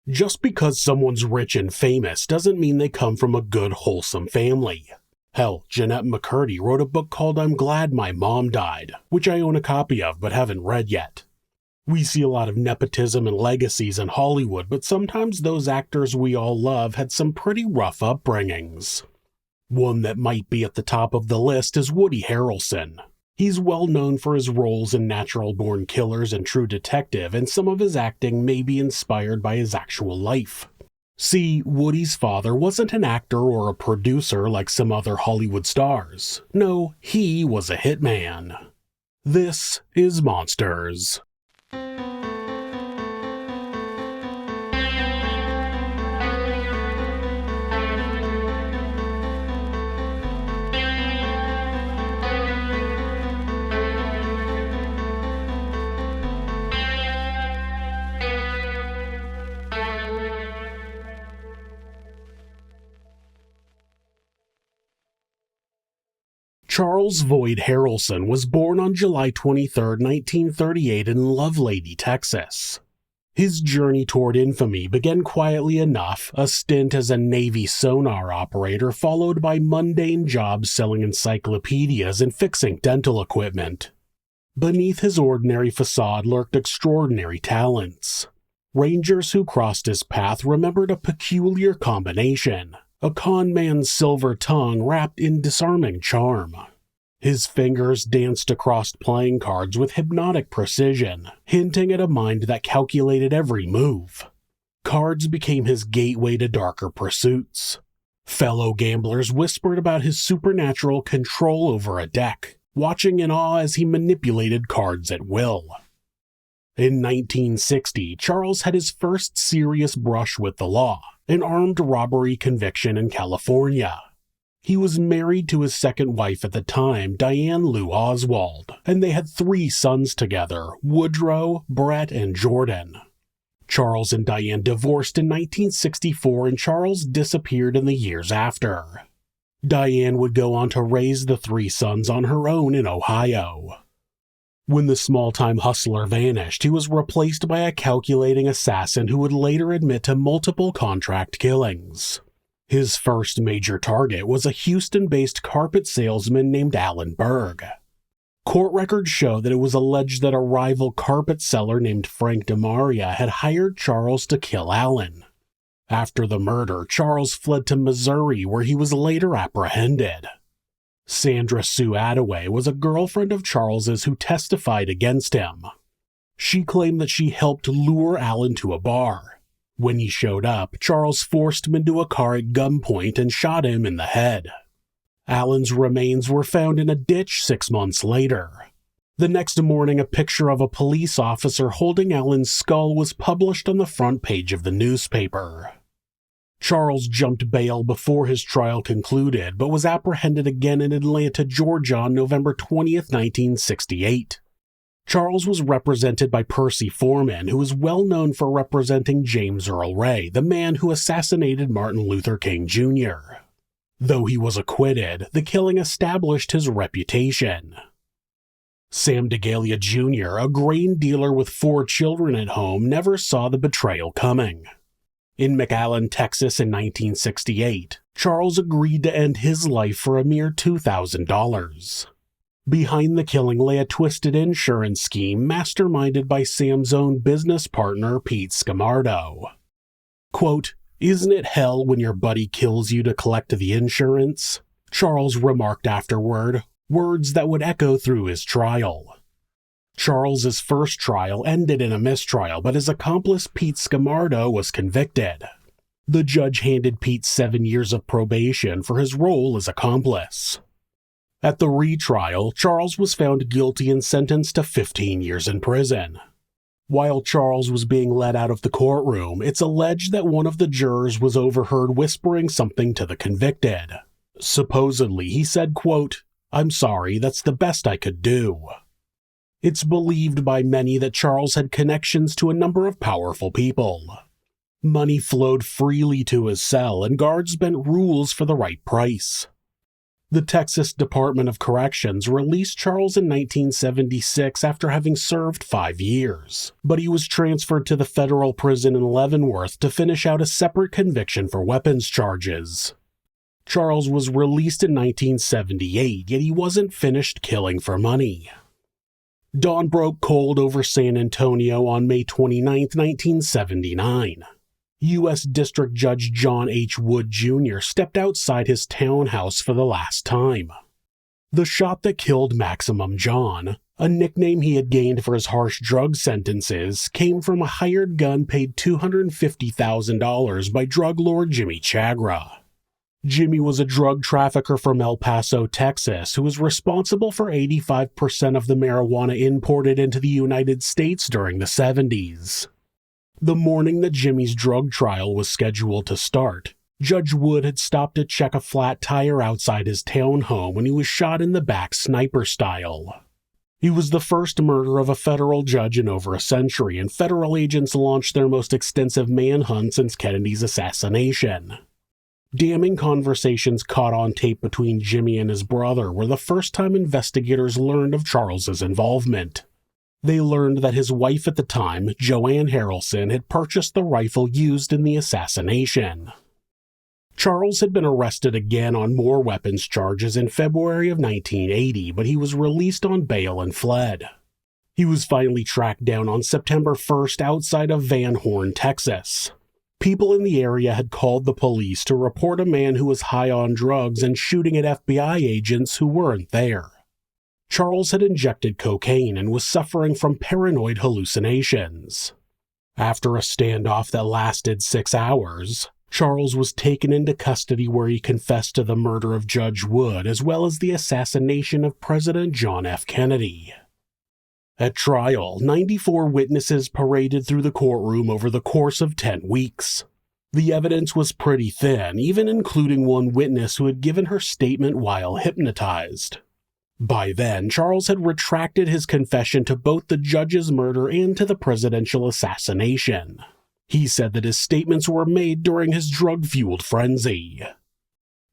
Just because someone's rich and famous doesn't mean they come from a good, wholesome family. Hell, Jeanette McCurdy wrote a book called I'm Glad My Mom Died, which I own a copy of but haven't read yet. We see a lot of nepotism and legacies in Hollywood, but sometimes those actors we all love had some pretty rough upbringings. One that might be at the top of the list is Woody Harrelson. He's well known for his roles in Natural Born Killers and True Detective, and some of his acting may be inspired by his actual life. See, Woody's father wasn't an actor or a producer like some other Hollywood stars. No, he was a hitman. This is Monsters. Charles Void Harrelson was born on July 23, 1938 in Lovelady, Texas. His journey toward infamy began quietly enough, a stint as a Navy sonar operator followed by mundane jobs selling encyclopedias and fixing dental equipment. Beneath his ordinary facade lurked extraordinary talents. Rangers who crossed his path remembered a peculiar combination. A con man's silver tongue wrapped in disarming charm. His fingers danced across playing cards with hypnotic precision, hinting at a mind that calculated every move. Cards became his gateway to darker pursuits. Fellow gamblers whispered about his supernatural control over a deck, watching in awe as he manipulated cards at will. In 1960, Charles had his first serious brush with the law, an armed robbery conviction in California. He was married to his second wife at the time, Diane Lou Oswald, and they had 3 sons together, Woodrow, Brett, and Jordan. Charles and Diane divorced in 1964, and Charles disappeared in the years after. Diane would go on to raise the 3 sons on her own in Ohio. When the small-time hustler vanished, he was replaced by a calculating assassin who would later admit to multiple contract killings. His first major target was a Houston-based carpet salesman named Alan Berg. Court records show that it was alleged that a rival carpet seller named Frank DeMaria had hired Charles to kill Alan. After the murder, Charles fled to Missouri, where he was later apprehended. Sandra Sue Attaway was a girlfriend of Charles's who testified against him. She claimed that she helped lure Alan to a bar. When he showed up, Charles forced him into a car at gunpoint and shot him in the head. Alan's remains were found in a ditch 6 months later. The next morning, a picture of a police officer holding Alan's skull was published on the front page of the newspaper. Charles jumped bail before his trial concluded, but was apprehended again in Atlanta, Georgia on November 20, 1968. Charles was represented by Percy Foreman, who was well known for representing James Earl Ray, the man who assassinated Martin Luther King Jr. Though he was acquitted, the killing established his reputation. Sam DeGalia Jr., a grain dealer with 4 children at home, never saw the betrayal coming. In McAllen, Texas in 1968, Charles agreed to end his life for a mere $2,000. Behind the killing lay a twisted insurance scheme masterminded by Sam's own business partner, Pete Scamardo. Quote, "Isn't it hell when your buddy kills you to collect the insurance?" Charles remarked afterward, words that would echo through his trial. Charles's first trial ended in a mistrial, but his accomplice Pete Scamardo was convicted. The judge handed Pete 7 years of probation for his role as accomplice. At the retrial, Charles was found guilty and sentenced to 15 years in prison. While Charles was being led out of the courtroom, it's alleged that one of the jurors was overheard whispering something to the convicted. Supposedly, he said, quote, "I'm sorry, that's the best I could do." It's believed by many that Charles had connections to a number of powerful people. Money flowed freely to his cell, and guards bent rules for the right price. The Texas Department of Corrections released Charles in 1976 after having served 5 years, but he was transferred to the federal prison in Leavenworth to finish out a separate conviction for weapons charges. Charles was released in 1978, yet he wasn't finished killing for money. Dawn broke cold over San Antonio on May 29, 1979. U.S. District Judge John H. Wood Jr. stepped outside his townhouse for the last time. The shot that killed Maximum John, a nickname he had gained for his harsh drug sentences, came from a hired gun paid $250,000 by drug lord Jimmy Chagra. Jimmy was a drug trafficker from El Paso, Texas, who was responsible for 85% of the marijuana imported into the United States during the 70s. The morning that Jimmy's drug trial was scheduled to start, Judge Wood had stopped to check a flat tire outside his townhome when he was shot in the back sniper style. He was the first murder of a federal judge in over a century, and federal agents launched their most extensive manhunt since Kennedy's assassination. Damning conversations caught on tape between Jimmy and his brother were the first time investigators learned of Charles's involvement. They learned that his wife at the time, Joanne Harrelson, had purchased the rifle used in the assassination. Charles had been arrested again on more weapons charges in February of 1980, but he was released on bail and fled. He was finally tracked down on September 1st outside of Van Horn, Texas. People in the area had called the police to report a man who was high on drugs and shooting at FBI agents who weren't there. Charles had injected cocaine and was suffering from paranoid hallucinations. After a standoff that lasted 6 hours, Charles was taken into custody where he confessed to the murder of Judge Wood as well as the assassination of President John F. Kennedy. At trial, 94 witnesses paraded through the courtroom over the course of 10 weeks. The evidence was pretty thin, even including one witness who had given her statement while hypnotized. By then, Charles had retracted his confession to both the judge's murder and to the presidential assassination. He said that his statements were made during his drug-fueled frenzy.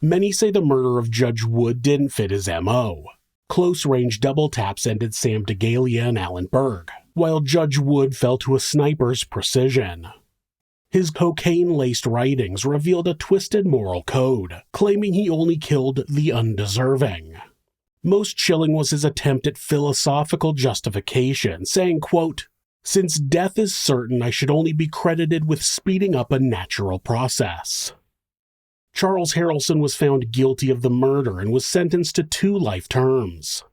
Many say the murder of Judge Wood didn't fit his M.O. Close-range double taps ended Sam DeGalia and Alan Berg, while Judge Wood fell to a sniper's precision. His cocaine-laced writings revealed a twisted moral code, claiming he only killed the undeserving. Most chilling was his attempt at philosophical justification, saying, quote, "Since death is certain, I should only be credited with speeding up a natural process." Charles Harrelson was found guilty of the murder and was sentenced to 2 life terms.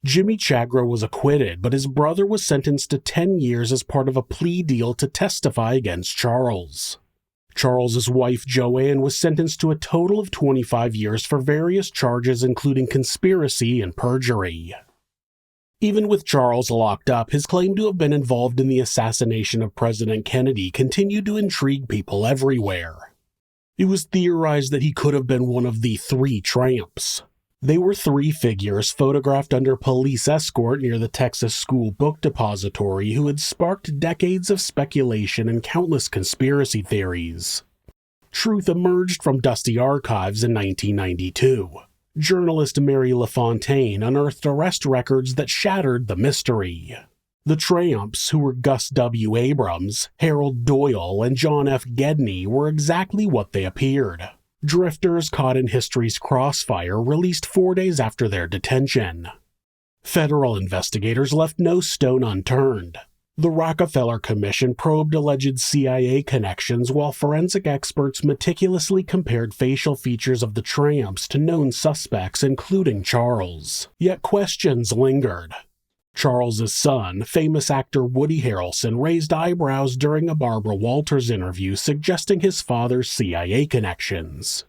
Jimmy Chagra was acquitted, but his brother was sentenced to 10 years as part of a plea deal to testify against Charles. Charles's wife Joanne was sentenced to a total of 25 years for various charges including conspiracy and perjury. Even with Charles locked up, his claim to have been involved in the assassination of President Kennedy continued to intrigue people everywhere. It was theorized that he could have been one of the 3 tramps. They were 3 figures photographed under police escort near the Texas School Book Depository who had sparked decades of speculation and countless conspiracy theories. Truth emerged from dusty archives in 1992. Journalist Mary LaFontaine unearthed arrest records that shattered the mystery. The tramps, who were Gus W. Abrams, Harold Doyle, and John F. Gedney, were exactly what they appeared. Drifters caught in history's crossfire released 4 days after their detention. Federal investigators left no stone unturned. The Rockefeller Commission probed alleged CIA connections while forensic experts meticulously compared facial features of the tramps to known suspects, including Charles. Yet questions lingered. Charles's son, famous actor Woody Harrelson, raised eyebrows during a Barbara Walters interview suggesting his father's CIA connections.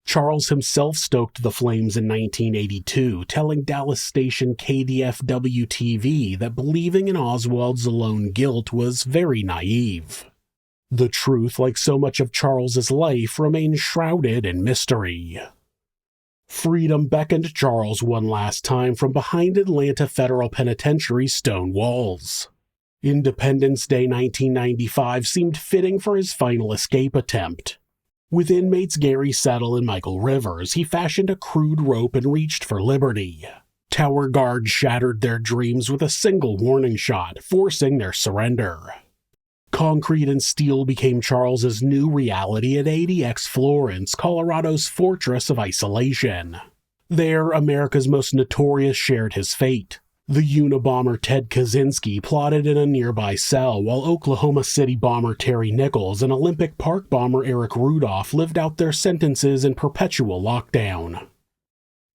Charles himself stoked the flames in 1982, telling Dallas station KDFW-TV that believing in Oswald's alone guilt was very naive. The truth, like so much of Charles's life, remained shrouded in mystery. Freedom beckoned Charles one last time from behind Atlanta Federal Penitentiary's stone walls. Independence Day 1995 seemed fitting for his final escape attempt. With inmates Gary Settle and Michael Rivers, he fashioned a crude rope and reached for liberty. Tower guards shattered their dreams with a single warning shot, forcing their surrender. Concrete and steel became Charles's new reality at ADX Florence, Colorado's fortress of isolation. There, America's most notorious shared his fate. The Unabomber Ted Kaczynski plotted in a nearby cell, while Oklahoma City bomber Terry Nichols and Olympic Park bomber Eric Rudolph lived out their sentences in perpetual lockdown.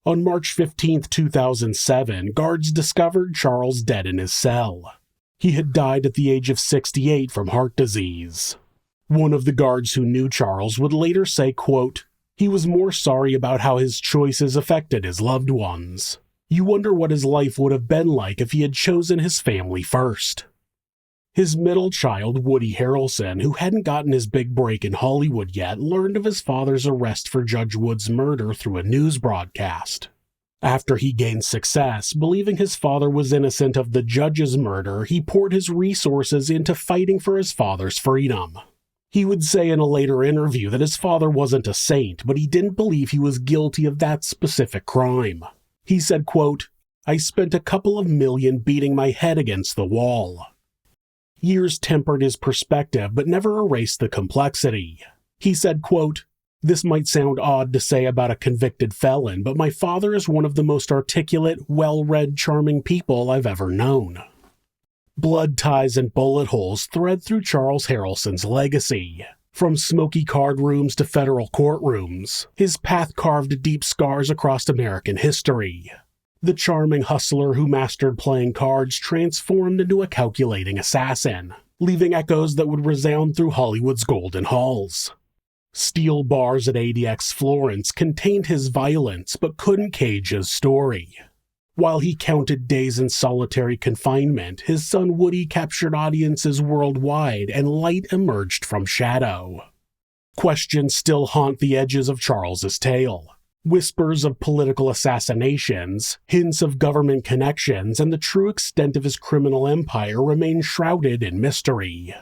On March 15, 2007, guards discovered Charles dead in his cell. He had died at the age of 68 from heart disease. One of the guards who knew Charles would later say, quote, "He was more sorry about how his choices affected his loved ones. You wonder what his life would have been like if he had chosen his family first." His middle child, Woody Harrelson, who hadn't gotten his big break in Hollywood yet, learned of his father's arrest for Judge Wood's murder through a news broadcast. After he gained success, believing his father was innocent of the judge's murder, he poured his resources into fighting for his father's freedom. He would say in a later interview that his father wasn't a saint, but he didn't believe he was guilty of that specific crime. He said, quote, "I spent a couple of million beating my head against the wall." Years tempered his perspective, but never erased the complexity. He said, quote, "This might sound odd to say about a convicted felon, but my father is one of the most articulate, well-read, charming people I've ever known." Blood ties and bullet holes thread through Charles Harrelson's legacy. From smoky card rooms to federal courtrooms, his path carved deep scars across American history. The charming hustler who mastered playing cards transformed into a calculating assassin, leaving echoes that would resound through Hollywood's golden halls. Steel bars at ADX Florence contained his violence but couldn't cage his story. While he counted days in solitary confinement, his son Woody captured audiences worldwide and light emerged from shadow. Questions still haunt the edges of Charles's tale. Whispers of political assassinations, hints of government connections, and the true extent of his criminal empire remain shrouded in mystery.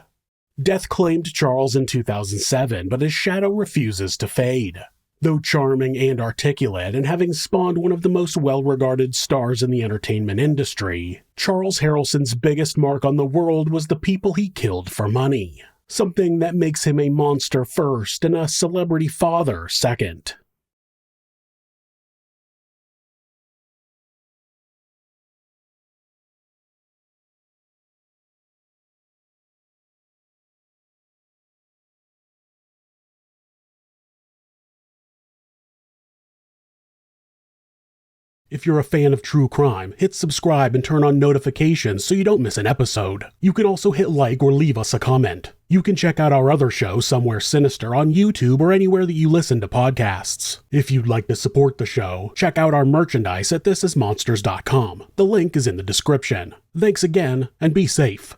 Death claimed Charles in 2007, but his shadow refuses to fade. Though charming and articulate, and having spawned one of the most well-regarded stars in the entertainment industry, Charles Harrelson's biggest mark on the world was the people he killed for money. Something that makes him a monster first and a celebrity father second. If you're a fan of true crime, hit subscribe and turn on notifications so you don't miss an episode. You can also hit like or leave us a comment. You can check out our other show, Somewhere Sinister, on YouTube or anywhere that you listen to podcasts. If you'd like to support the show, check out our merchandise at thisismonsters.com. The link is in the description. Thanks again, and be safe.